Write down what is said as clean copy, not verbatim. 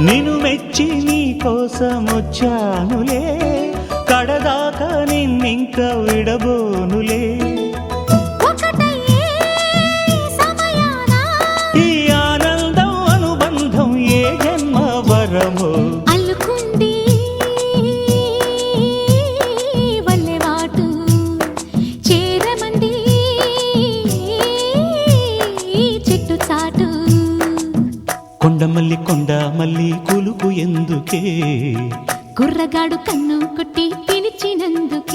నిన్ను మెచ్చి నీ కోసం వచ్చానులే, కడదాకా నిన్నింక విడబోనులే. ఈ ఆనందం అనుబంధం ఏ జన్మ వరమో అల్లుకుంది వల్లెవాటు చేరమంది చెట్టు చాటు. కొండమల్లి కొండ మల్లి కులుకు ఎందుకే, కుర్రగాడు కన్ను కొట్టి పిలిచినందుకే.